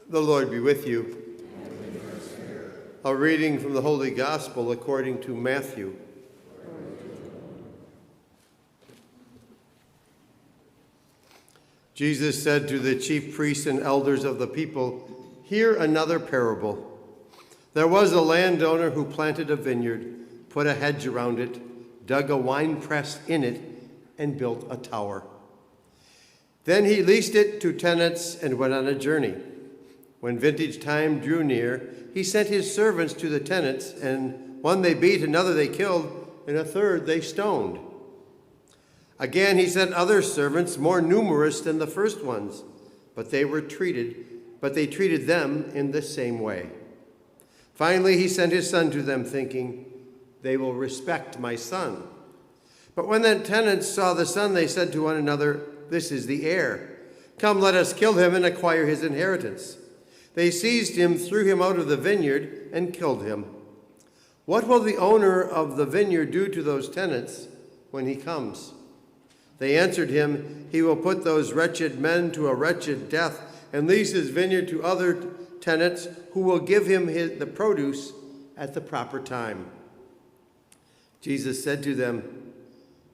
The Lord be with you. A reading from the Holy Gospel according to Matthew. Jesus said to the chief priests and elders of the people, "Hear another parable. There was a landowner who planted a vineyard, put a hedge around it, dug a winepress in it, and built a tower. Then he leased it to tenants and went on a journey. When vintage time drew near, he sent his servants to the tenants, and one they beat, another they killed, and a third they stoned. Again he sent other servants more numerous than the first ones, but they treated them in the same way. Finally he sent his son to them, thinking, 'They will respect my son.' But when the tenants saw the son, they said to one another, 'This is the heir. Come, let us kill him and acquire his inheritance.' They seized him, threw him out of the vineyard, and killed him. What will the owner of the vineyard do to those tenants when he comes?" They answered him, "He will put those wretched men to a wretched death and lease his vineyard to other tenants who will give him the produce at the proper time." Jesus said to them,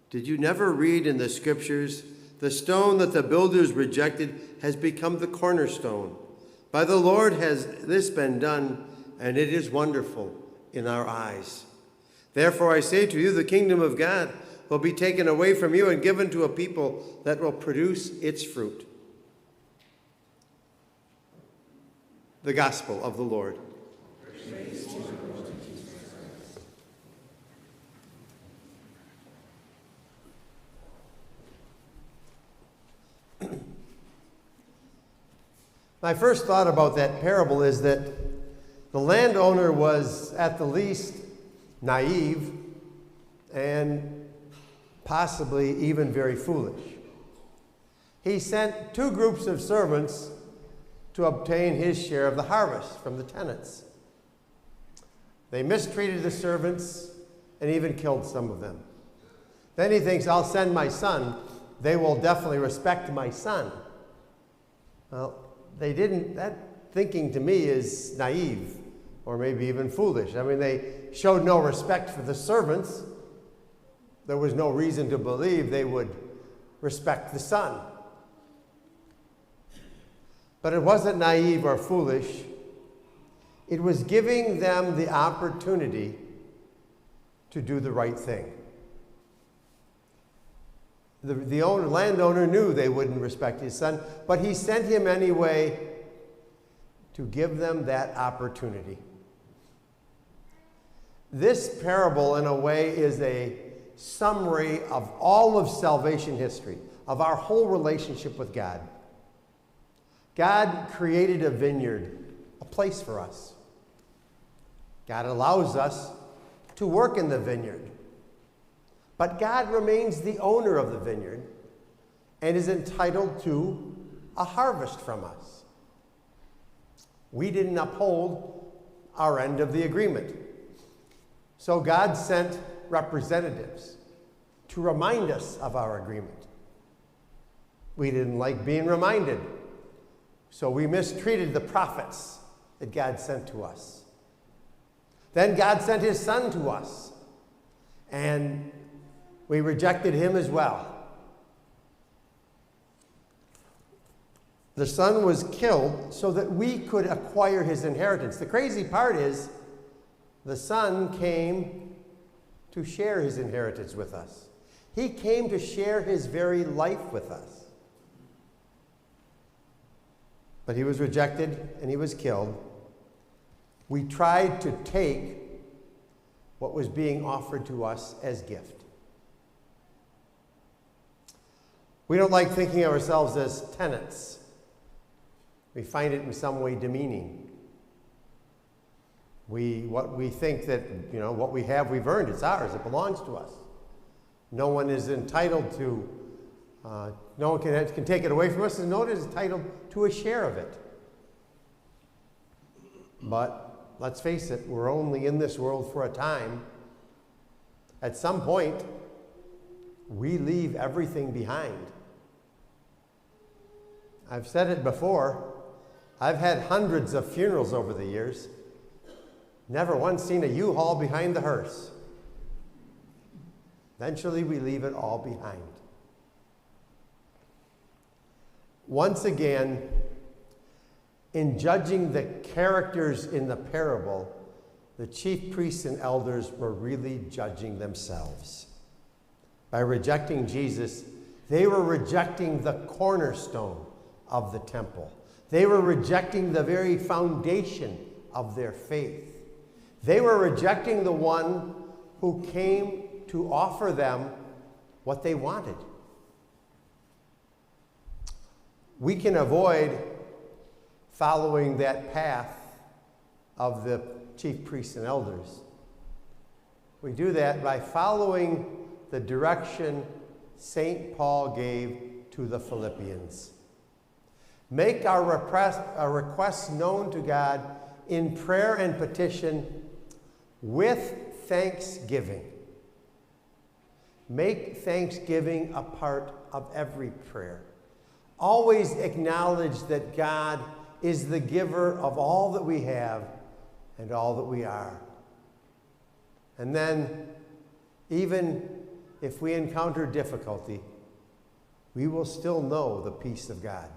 "Did you never read in the scriptures, 'The stone that the builders rejected has become the cornerstone. By the Lord has this been done, and it is wonderful in our eyes. Therefore I say to you, the kingdom of God will be taken away from you and given to a people that will produce its fruit." The Gospel of the Lord. Praise to you, Lord Jesus Christ. My first thought about that parable is that the landowner was at the least naive and possibly even very foolish. He sent two groups of servants to obtain his share of the harvest from the tenants. They mistreated the servants and even killed some of them. Then he thinks, "I'll send my son. They will definitely respect my son." Well, they didn't. That thinking to me is naive or maybe even foolish. I mean, they showed no respect for the servants. There was no reason to believe they would respect the son. But it wasn't naive or foolish. It was giving them the opportunity to do the right thing. The landowner knew they wouldn't respect his son, but he sent him anyway to give them that opportunity. This parable, in a way, is a summary of all of salvation history, of our whole relationship with God. God created a vineyard, a place for us. God allows us to work in the vineyard. But God remains the owner of the vineyard and is entitled to a harvest from us. We didn't uphold our end of the agreement. So God sent representatives to remind us of our agreement. We didn't like being reminded, so we mistreated the prophets that God sent to us. Then God sent his son to us, and we rejected him as well. The son was killed so that we could acquire his inheritance. The crazy part is the son came to share his inheritance with us. He came to share his very life with us. But he was rejected and he was killed. We tried to take what was being offered to us as gift. We don't like thinking of ourselves as tenants. We find it in some way demeaning. We think that, what we have, we've earned. It's ours. It belongs to us. No one is entitled to, no one can take it away from us, and no one is entitled to a share of it. But let's face it, we're only in this world for a time. At some point, we leave everything behind. I've said it before, I've had hundreds of funerals over the years. Never once seen a U-Haul behind the hearse. Eventually, we leave it all behind. Once again, in judging the characters in the parable, the chief priests and elders were really judging themselves. By rejecting Jesus, they were rejecting the cornerstone of the temple. They were rejecting the very foundation of their faith. They were rejecting the one who came to offer them what they wanted. We can avoid following that path of the chief priests and elders. We do that by following the direction St. Paul gave to the Philippians. Make our requests known to God in prayer and petition with thanksgiving. Make thanksgiving a part of every prayer. Always acknowledge that God is the giver of all that we have and all that we are. And then, even if we encounter difficulty, we will still know the peace of God.